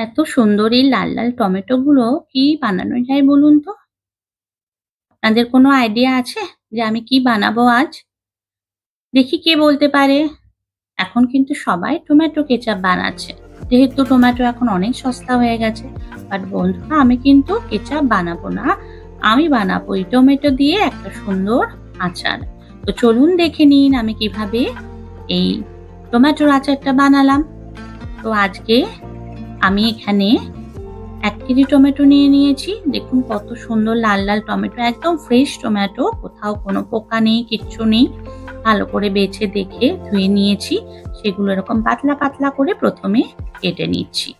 এত সুন্দর এই লাল, লাল টমেটো গুলো কি বানানো যায় বলুন তো? আপনাদের কোনো আইডিয়া আছে যে আমি কি বানাবো আজ? দেখি কে বলতে পারে? এখন কিন্তু সবাই টমেটো কেচাপ বানাচ্ছে। যেহেতু টমেটো এখন অনেক সস্তা হয়ে গেছে। বাট বন্ধুরা আমি কিন্তু কেচাপ বানাবো না। আমি বানাবো এই টমেটো দিয়ে একটা সুন্দর আচার। তো চলুন দেখে নিন আমি কিভাবে এই টমেটোর আচারটা বানালাম। তো আজকে আমি এখানে ১ কেজি টমেটো নিয়ে নিয়েছি। দেখুন কত সুন্দর লাল, লাল টমেটো। একদম ফ্রেশ টমেটো। কোথাও কোনো পোকা নেই, কিচ্ছু নেই। ভালো করে বেছে দেখে ধুয়ে নিয়েছি। সেগুলো এরকম পাতলা, পাতলা করে প্রথমে কেটে নিচ্ছি।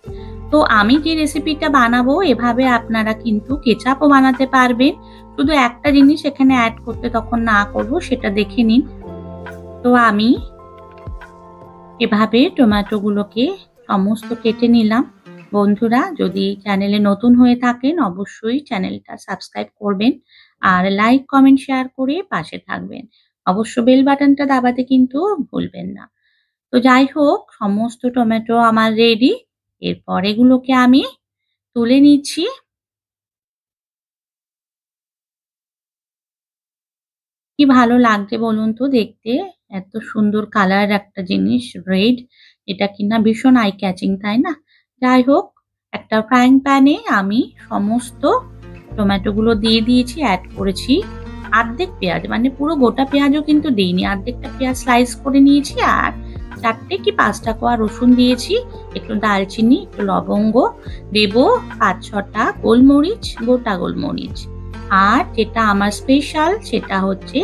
তো আমি যে রেসিপিটা বানাবো এভাবে আপনারা কিন্তু কেচাপও বানাতে পারবেন। শুধু একটা জিনিস এখানে অ্যাড করতে তখন না করব সেটা দেখে নিন। তো আমি এভাবে টমেটোগুলোকে সমস্ত কেটে নিলাম। বন্ধুরা যদি চ্যানেলে নতুন হয়ে থাকেন অবশ্যই চ্যানেলটা সাবস্ক্রাইব করবেন আর লাইক, কমেন্ট, শেয়ার করে পাশে থাকবেন। অবশ্য বেল বাটনটা দাবাতে কিন্তু ভুলবেন না। তো যাই হোক সমস্ত টমেটো আমার রেডি। এরপর এগুলোকে আমি তুলে নিচ্ছি। কি ভালো লাগছে বলুন তো দেখতে? এত সুন্দর কালার একটা জিনিস রেড। এটা কিনা ভীষণ আই ক্যাচিং তাই না? যাই হোক একটা ফ্রাইং প্যানে আমি সমস্ত টমেটো গুলো দিয়ে দিয়েছি, অ্যাড করেছি অর্ধেক পেঁয়াজ মানে পুরো গোটা পেঁয়াজও কিন্তু দেইনি। অর্ধেকটা পেঁয়াজ স্লাইস করে নিয়েছি আর ৪টে কি ৫টা কোয়া রসুন দিয়েছি, একটু দারচিনি, একটু লবঙ্গ, দেব ৫-৬টা গোলমরিচ, গোটা গোলমরিচ। আর যেটা আমার স্পেশাল সেটা হচ্ছে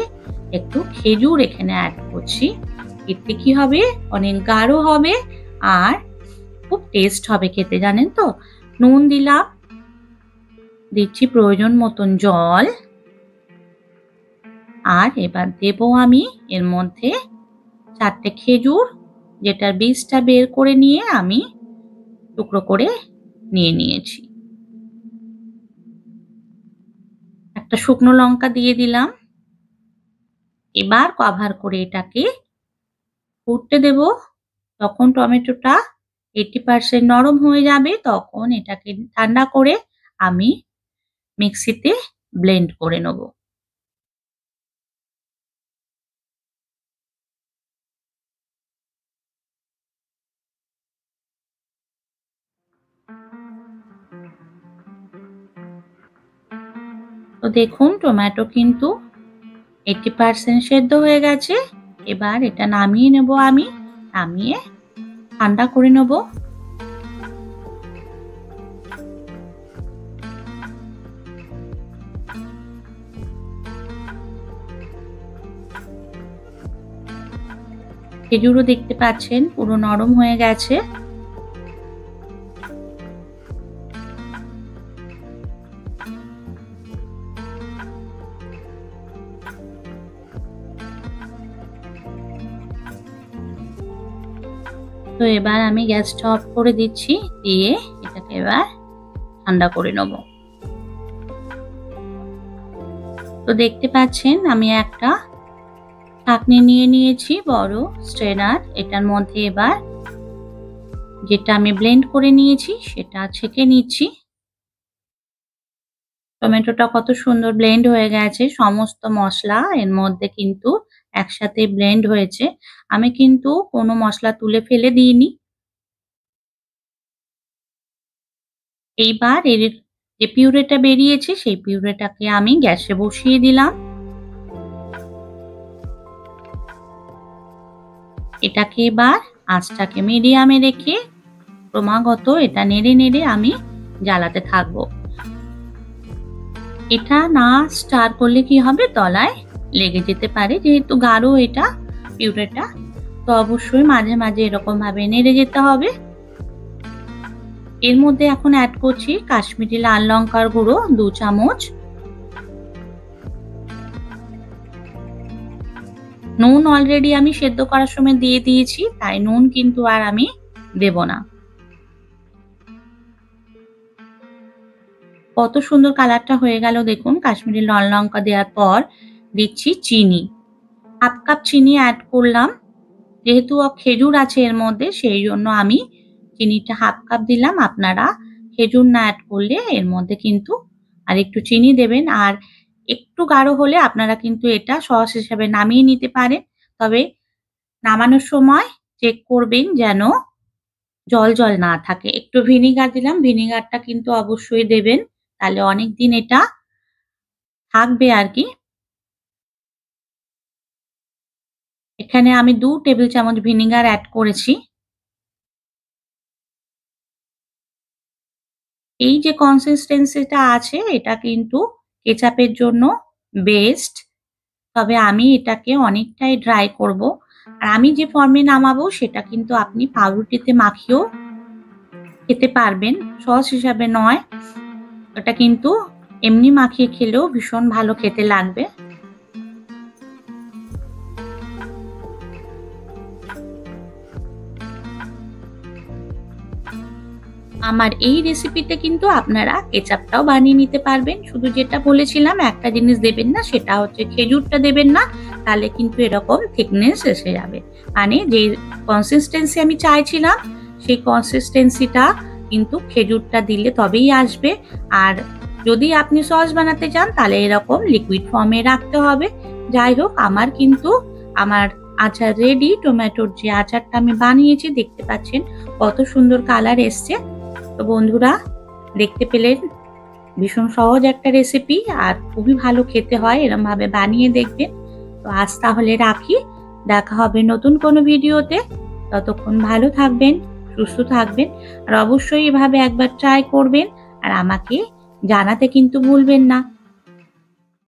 একটু খেজুর এখানে অ্যাড করছি। এতে কি হবে অনেক গাঢ় হবে আর খুব টেস্ট হবে খেতে জানেন তো। নুন দিলাম, দিচ্ছি প্রয়োজন মতন জল আর এবার দেব আমি এর মধ্যে ৪টে খেজুর যেটার বীজটা বের করে নিয়ে আমি টুকরো করে নিয়ে নিয়েছি। একটা শুকনো লঙ্কা দিয়ে দিলাম। এবার কভার করে এটাকে ফুটতে দেব। যখন টমেটোটা 80% নরম হয়ে যাবে তখন এটাকে ঠান্ডা করে আমি মিক্সিতে ব্লেন্ড করে নেব। তো দেখুন টমেটো কিন্তু 80% সেদ্ধ হয়ে গেছে। এবার এটা নামিয়ে নেব আমি। নামিয়ে ঠান্ডা করে নেব। খেজুরও দেখতে পাচ্ছেন পুরো নরম হয়ে গেছে। তো এবার আমি গ্যাসটা অফ করে দিচ্ছি, দিয়ে এটাকে এবার ঠান্ডা করে নেব। তো দেখতে পাচ্ছেন আমি একটা ছাঁকনি নিয়ে নিয়েছি বড় স্ট্রেনার। এটার মধ্যে এবার যেটা আমি ব্লেন্ড করে নিয়েছি সেটা ছেঁকে নিচ্ছি। টমেটোটা কত সুন্দর ব্লেন্ড হয়ে গেছে। সমস্ত মশলা এর মধ্যে কিন্তু একসাথে ব্লেন্ড হয়েছে। আমি কিন্তু কোনো মশলা তুলে ফেলে দিইনি। এইবার এর যে পিউরেটা বেরিয়েছে সেই পিউরেটাকে আমি গ্যাসে বসিয়ে দিলাম। এটাকে এবার আঁচটাকে মিডিয়ামে রেখে ক্রমাগত এটা নেড়ে নেড়ে আমি জ্বালাতে থাকবো। এটা না স্টার করলে কি হবে তলায় লেগে যেতে পারে, যেহেতু গাঢ় এটা পিউরেটা। তো অবশ্যই মাঝে মাঝে এরকম ভাবে নেড়ে যেতে হবে। এর মধ্যে এখন অ্যাড করছি কাশ্মীরি লাল লঙ্কার গুঁড়ো 2 চামচ। নুন অলরেডি আমি সেদ্ধ করার সময় দিয়ে দিয়েছি, তাই নুন কিন্তু আর আমি দেব না। কত সুন্দর কালারটা হয়ে গেল দেখুন। কাশ্মীরি লাল লঙ্কা দেওয়ার পর দিচ্ছি চিনি। 1/2 কাপ চিনি অ্যাড করলাম। যেহেতু খেজুর আছে এর মধ্যে সেই জন্য আমি চিনিটা হাফ কাপ দিলাম। আপনারা খেজুর না অ্যাড করলে এর মধ্যে কিন্তু আর একটু চিনি দেবেন। আর একটু গাঢ় হলে আপনারা কিন্তু এটা সস হিসেবে নামিয়ে নিতে পারেন। তবে নামানোর সময় চেক করবেন যেন জল, জল না থাকে। একটু ভিনিগার দিলাম। ভিনিগারটা কিন্তু অবশ্যই দেবেন। তাহলে অনেকদিন এটা থাকবে আরকি। এখানে আমি ২ টেবিল চামচ ভিনিগার অ্যাড করেছি। এই যে কনসিস্টেন্সিটা আছে এটা কিন্তু কেচাপের জন্য বেস্ট। তবে আমি এটাকে অনেকটাই ড্রাই করব। আর আমি যে ফর্মে নামাবো সেটা কিন্তু আপনি পাউরুটিতে মাখিয়েও খেতে পারবেন। সস হিসাবে নয়। ওটা কিন্তু এমনি মাখিয়ে খেলেও ভীষণ ভালো খেতে লাগবে। আমার এই রেসিপিতে কিন্তু আপনারা কেচাপটাও বানিয়ে নিতে পারবেন। শুধু যেটা বলেছিলাম একটা জিনিস দেবেন না, সেটা হচ্ছে খেজুরটা দেবেন না। তাহলে কিন্তু এরকম থিকনেস এসে যাবে। মানে যে কনসিস্টেন্সি আমি চাইছিলাম সেই কনসিস্টেন্সিটা কিন্তু খেজুরটা দিলে তবেই আসবে। আর যদি আপনি সস বানাতে চান তাহলে এরকম লিকুইড ফর্মে রাখতে হবে। যাই হোক আমার আচার রেডি। টমেটোর যে আচারটা আমি বানিয়েছি দেখতে পাচ্ছেন কত সুন্দর কালার এসছে। তো বন্ধুরা দেখতে পেলেন ভীষণ সহজ একটা রেসিপি আর খুবই ভালো খেতে হয়। এরকম ভাবে বানিয়ে দেখবেন। তো আজ তাহলে রাখি। দেখা হবে নতুন কোনো ভিডিওতে। ততক্ষণ ভালো থাকবেন, সুস্থ থাকবেন। আর অবশ্যই এভাবে একবার ট্রাই করবেন আর আমাকে জানাতে কিন্তু ভুলবেন না।